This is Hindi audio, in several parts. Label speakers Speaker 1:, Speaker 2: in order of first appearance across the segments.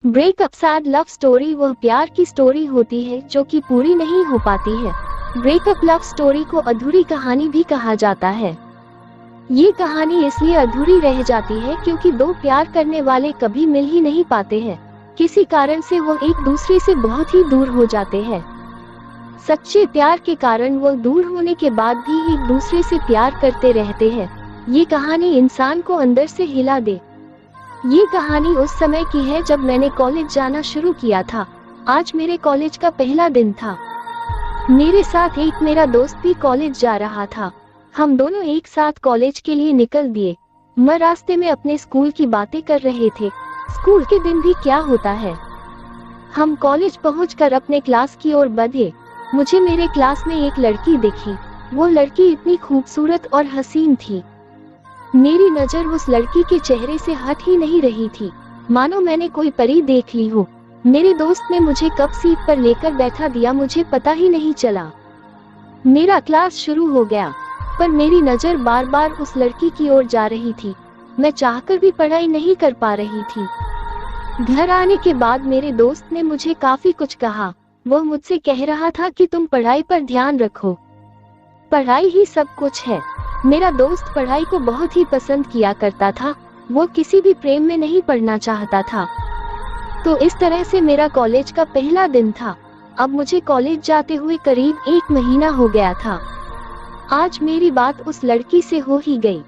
Speaker 1: ब्रेकअप सैड लव स्टोरी वह प्यार की स्टोरी होती है जो कि पूरी नहीं हो पाती है। ब्रेकअप लव स्टोरी को अधूरी कहानी भी कहा जाता है। ये कहानी इसलिए अधूरी रह जाती है क्योंकि दो प्यार करने वाले कभी मिल ही नहीं पाते हैं। किसी कारण से वो एक दूसरे से बहुत ही दूर हो जाते हैं। सच्चे प्यार के कारण वो दूर होने के बाद भी एक दूसरे से प्यार करते रहते हैं। ये कहानी इंसान को अंदर से हिला दे। ये कहानी उस समय की है जब मैंने कॉलेज जाना शुरू किया था। आज मेरे कॉलेज का पहला दिन था। मेरे साथ एक मेरा दोस्त भी कॉलेज जा रहा था। हम दोनों एक साथ कॉलेज के लिए निकल दिए। मैं रास्ते में अपने स्कूल की बातें कर रहे थे। स्कूल के दिन भी क्या होता है। हम कॉलेज पहुंचकर अपने क्लास की ओर बढ़े। मुझे मेरे क्लास में एक लड़की दिखी। वो लड़की इतनी खूबसूरत और हसीन थी। मेरी नजर उस लड़की के चेहरे से हट ही नहीं रही थी, मानो मैंने कोई परी देख ली हो। मेरे दोस्त ने मुझे कब सीट पर लेकर बैठा दिया मुझे पता ही नहीं चला। मेरा क्लास शुरू हो गया, पर मेरी नजर बार बार उस लड़की की ओर जा रही थी। मैं चाहकर भी पढ़ाई नहीं कर पा रही थी। घर आने के बाद मेरे दोस्त ने मुझे काफी कुछ कहा। वो मुझसे कह रहा था कि तुम पढ़ाई पर ध्यान रखो, पढ़ाई ही सब कुछ है। मेरा दोस्त पढ़ाई को बहुत ही पसंद किया करता था। वो किसी भी प्रेम में नहीं पढ़ना चाहता था। तो इस तरह से मेरा कॉलेज का पहला दिन था। अब मुझे कॉलेज जाते हुए करीब 1 महीना हो गया था। आज मेरी बात उस लड़की से हो ही गई।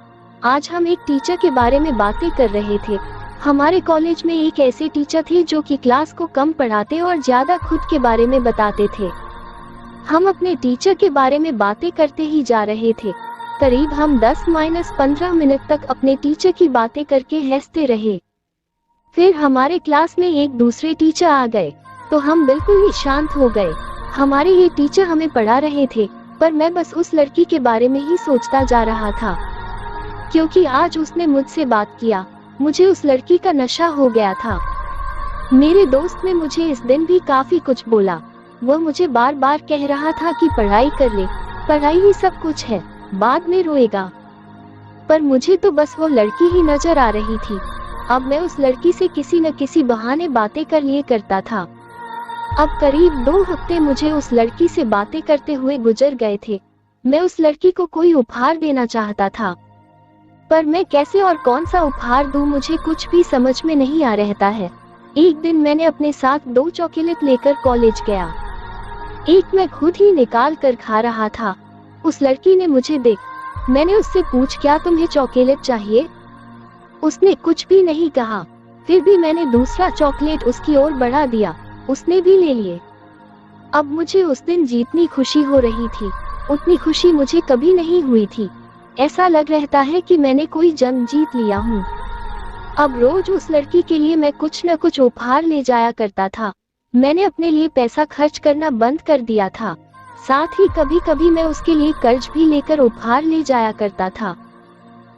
Speaker 1: आज हम एक टीचर के बारे में बातें कर रहे थे। हमारे कॉलेज में एक ऐसे टीचर थे जो कि क्लास को कम पढ़ाते और ज्यादा खुद के बारे में बताते थे। हम अपने टीचर के बारे में बातें करते ही जा रहे थे। करीब हम 10-15 मिनट तक अपने टीचर की बातें करके हंसते रहे। फिर हमारे क्लास में एक दूसरे टीचर आ गए तो हम बिल्कुल ही शांत हो गए। हमारे ये टीचर हमें पढ़ा रहे थे, पर मैं बस उस लड़की के बारे में ही सोचता जा रहा था। क्योंकि आज उसने मुझसे बात किया, मुझे उस लड़की का नशा हो गया था। मेरे दोस्त ने मुझे इस दिन भी काफी कुछ बोला। वह मुझे बार बार कह रहा था कि पढ़ाई कर ले, पढ़ाई ही सब कुछ है, बाद में रोएगा। पर मुझे तो बस वो लड़की ही नजर आ रही थी। अब मैं उस लड़की से किसी न किसी बहाने बातें कर लिए करता था। अब करीब 2 हफ्ते मुझे उस लड़की से बातें करते हुए गुजर गए थे। मैं उस लड़की को कोई उपहार देना चाहता था, पर मैं कैसे और कौन सा उपहार दूं मुझे कुछ भी समझ में नहीं आ रहता है। एक दिन मैंने अपने साथ 2 चॉकलेट लेकर कॉलेज गया। एक मैं खुद ही निकाल कर खा रहा था। उस लड़की ने मुझे देख, मैंने उससे पूछ क्या तुम्हें चॉकलेट चाहिए। उसने कुछ भी नहीं कहा। फिर भी मैंने दूसरा चॉकलेट उसकी ओर बढ़ा दिया, उसने भी ले लिए। अब मुझे उस दिन जितनी खुशी हो रही थी उतनी खुशी मुझे कभी नहीं हुई थी। ऐसा लग रहता है कि मैंने कोई जंग जीत लिया हूँ। अब रोज उस लड़की के लिए मैं कुछ न कुछ उपहार ले जाया करता था। मैंने अपने लिए पैसा खर्च करना बंद कर दिया था। साथ ही कभी कभी मैं उसके लिए कर्ज भी लेकर उपहार ले जाया करता था।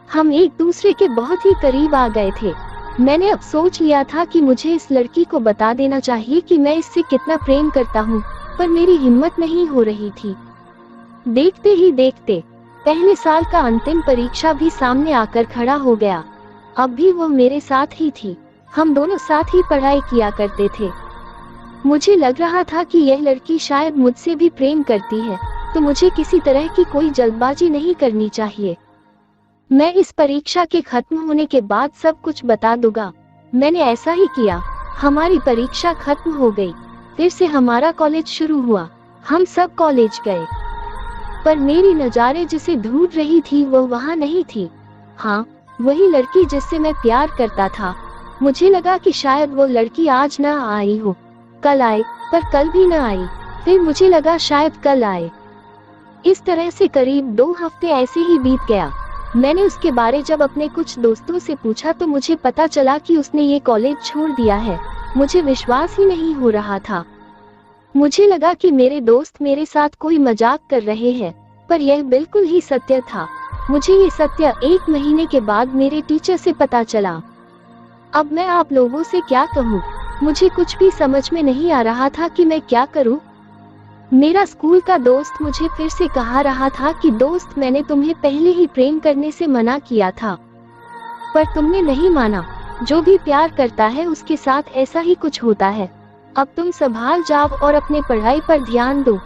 Speaker 1: हम एक दूसरे के बहुत ही करीब आ गए थे। मैंने अब सोच लिया था कि मुझे इस लड़की को बता देना चाहिए कि मैं इससे कितना प्रेम करता हूँ, पर मेरी हिम्मत नहीं हो रही थी। देखते ही देखते पहले साल का अंतिम परीक्षा भी सामने आकर खड़ा हो गया। अब भी वो मेरे साथ ही थी। हम दोनों साथ ही पढ़ाई किया करते थे। मुझे लग रहा था कि यह लड़की शायद मुझसे भी प्रेम करती है, तो मुझे किसी तरह की कोई जल्दबाजी नहीं करनी चाहिए। मैं इस परीक्षा के खत्म होने के बाद सब कुछ बता दूंगा। मैंने ऐसा ही किया। हमारी परीक्षा खत्म हो गई। फिर से हमारा कॉलेज शुरू हुआ। हम सब कॉलेज गए, पर मेरी नज़ारे जिसे ढूंढ रही थी वो वहाँ नहीं थी। हाँ, वही लड़की जिससे मैं प्यार करता था। मुझे लगा कि शायद वो लड़की आज न आई हो, कल आए, पर कल भी न आई। फिर मुझे लगा शायद कल आए। इस तरह से करीब 2 हफ्ते ऐसे ही बीत गया। मैंने उसके बारे जब अपने कुछ दोस्तों से पूछा तो मुझे पता चला कि उसने ये कॉलेज छोड़ दिया है। मुझे विश्वास ही नहीं हो रहा था। मुझे लगा कि मेरे दोस्त मेरे साथ कोई मजाक कर रहे हैं, पर यह बिल्कुल ही सत्य था। मुझे ये सत्य 1 महीने के बाद मेरे टीचर से पता चला। अब मैं आप लोगों से क्या कहूँ, मुझे कुछ भी समझ में नहीं आ रहा था कि मैं क्या करूँ। मेरा स्कूल का दोस्त मुझे फिर से कहा रहा था कि दोस्त, मैंने तुम्हें पहले ही प्रेम करने से मना किया था, पर तुमने नहीं माना। जो भी प्यार करता है उसके साथ ऐसा ही कुछ होता है। अब तुम संभाल जाओ और अपने पढ़ाई पर ध्यान दो।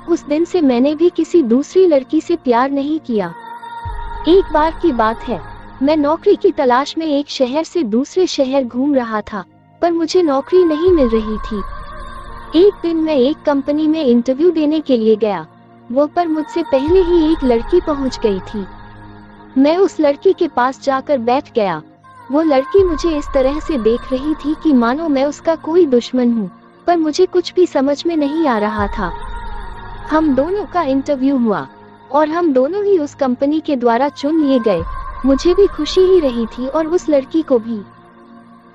Speaker 1: उस दिन से मैंने भी किसी दूसरी लड़की से प्यार नहीं किया। एक बार की बात है, मैं नौकरी की तलाश में एक शहर से दूसरे शहर घूम रहा था, पर मुझे नौकरी नहीं मिल रही थी। एक दिन मैं एक कंपनी में इंटरव्यू देने के लिए गया, वो पर मुझसे पहले ही एक लड़की पहुंच गई थी। मैं उस लड़की के पास जाकर बैठ गया। वो लड़की मुझे इस तरह से देख रही थी कि मानो मैं उसका कोई दुश्मन हूँ, पर मुझे कुछ भी समझ में नहीं आ रहा था। हम दोनों का इंटरव्यू हुआ और हम दोनों ही उस कंपनी के द्वारा चुन लिए गए। मुझे भी खुशी ही रही थी और उस लड़की को भी।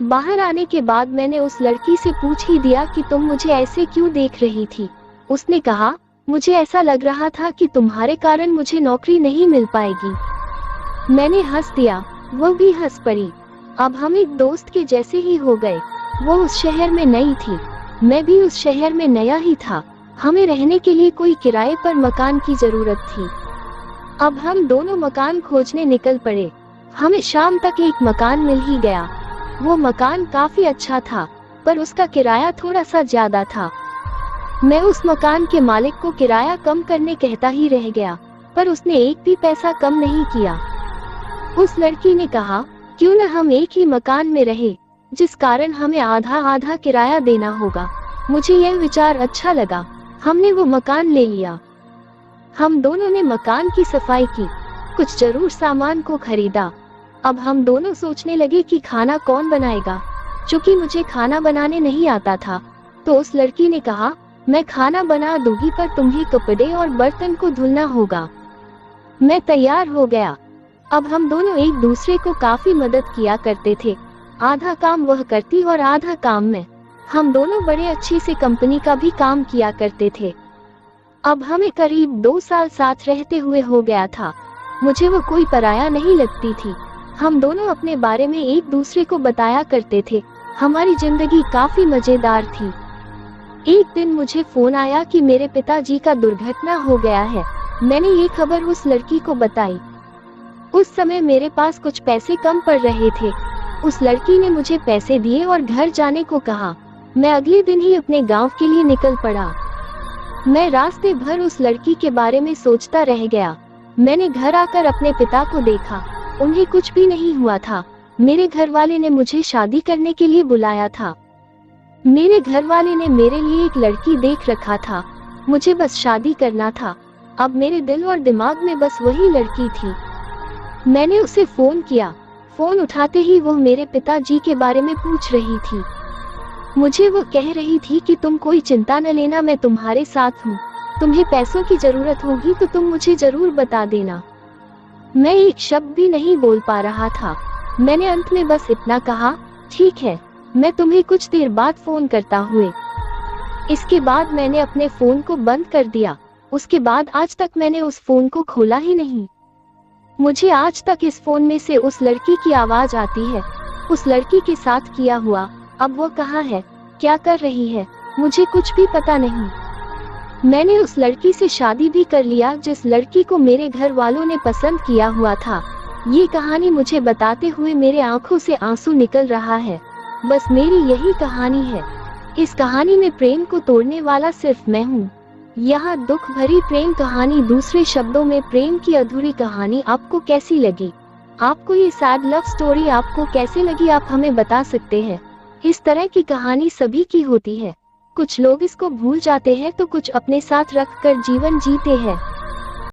Speaker 1: बाहर आने के बाद मैंने उस लड़की से पूछ ही दिया कि तुम मुझे ऐसे क्यों देख रही थी। उसने कहा, मुझे ऐसा लग रहा था कि तुम्हारे कारण मुझे नौकरी नहीं मिल पाएगी। मैंने हंस दिया, वो भी हंस पड़ी। अब हम एक दोस्त के जैसे ही हो गए। वो उस शहर में नई थी, मैं भी उस शहर में नया ही था। हमें रहने के लिए कोई किराए पर मकान की जरूरत थी। अब हम दोनों मकान खोजने निकल पड़े। हमें शाम तक एक मकान मिल ही गया। वो मकान काफी अच्छा था, पर उसका किराया थोड़ा सा ज्यादा था। मैं उस मकान के मालिक को किराया कम करने कहता ही रह गया, पर उसने एक भी पैसा कम नहीं किया। उस लड़की ने कहा, क्यों न हम एक ही मकान में रहे, जिस कारण हमें आधा आधा किराया देना होगा। मुझे यह विचार अच्छा लगा। हमने वो मकान ले लिया। हम दोनों ने मकान की सफाई की, कुछ जरूर सामान को खरीदा। अब हम दोनों सोचने लगे कि खाना कौन बनाएगा। चूंकि मुझे खाना बनाने नहीं आता था, तो उस लड़की ने कहा, मैं खाना बना दूंगी, पर तुम्हें कपड़े और बर्तन को धुलना होगा। मैं तैयार हो गया। अब हम दोनों एक दूसरे को काफी मदद किया करते थे। आधा काम वह करती और आधा काम मैं। हम दोनों बड़े अच्छे से कंपनी का भी काम किया करते थे। अब हमें करीब 2 साल साथ रहते हुए हो गया था। मुझे वो कोई पराया नहीं लगती थी। हम दोनों अपने बारे में एक दूसरे को बताया करते थे। हमारी जिंदगी काफी मजेदार थी। एक दिन मुझे फोन आया कि मेरे पिताजी का दुर्घटना हो गया है। मैंने ये खबर उस लड़की को बताई। उस समय मेरे पास कुछ पैसे कम पड़ रहे थे। उस लड़की ने मुझे पैसे दिए और घर जाने को कहा। मैं अगले दिन ही अपने गांव के लिए निकल पड़ा। मैं रास्ते भर उस लड़की के बारे में सोचता रह गया। मैंने घर आकर अपने पिता को देखा, उन्हें कुछ भी नहीं हुआ था। मेरे घर वाले ने मुझे शादी करने के लिए बुलाया था। मेरे घर वाले ने मेरे लिए एक लड़की देख रखा था। मुझे बस शादी करना था। अब मेरे दिल और दिमाग में बस वही लड़की थी। मैंने उसे फोन किया। फोन उठाते ही वो मेरे पिताजी के बारे में पूछ रही थी। मुझे वो कह रही थी कि तुम कोई चिंता न लेना, मैं तुम्हारे साथ हूँ। तुम्हें पैसों की जरूरत होगी तो तुम मुझे जरूर बता देना। मैं एक शब्द भी नहीं बोल पा रहा था। मैंने अंत में बस इतना कहा, ठीक है, मैं तुम्हें कुछ देर बाद फोन करता हुए। इसके बाद मैंने अपने फोन को बंद कर दिया। उसके बाद आज तक मैंने उस फोन को खोला ही नहीं। मुझे आज तक इस फोन में से उस लड़की की आवाज आती है, उस लड़की के साथ किया हुआ। अब वो कहाँ है, क्या कर रही है, मुझे कुछ भी पता नहीं। मैंने उस लड़की से शादी भी कर लिया जिस लड़की को मेरे घर वालों ने पसंद किया हुआ था। ये कहानी मुझे बताते हुए मेरे आंखों से आंसू निकल रहा है। बस मेरी यही कहानी है। इस कहानी में प्रेम को तोड़ने वाला सिर्फ मैं हूँ। यहाँ दुख भरी प्रेम कहानी, दूसरे शब्दों में प्रेम की अधूरी कहानी आपको कैसी लगी? आपको ये सैड लव स्टोरी आपको कैसे लगी, आप हमें बता सकते हैं। इस तरह की कहानी सभी की होती है। कुछ लोग इसको भूल जाते हैं तो कुछ अपने साथ रखकर जीवन जीते हैं।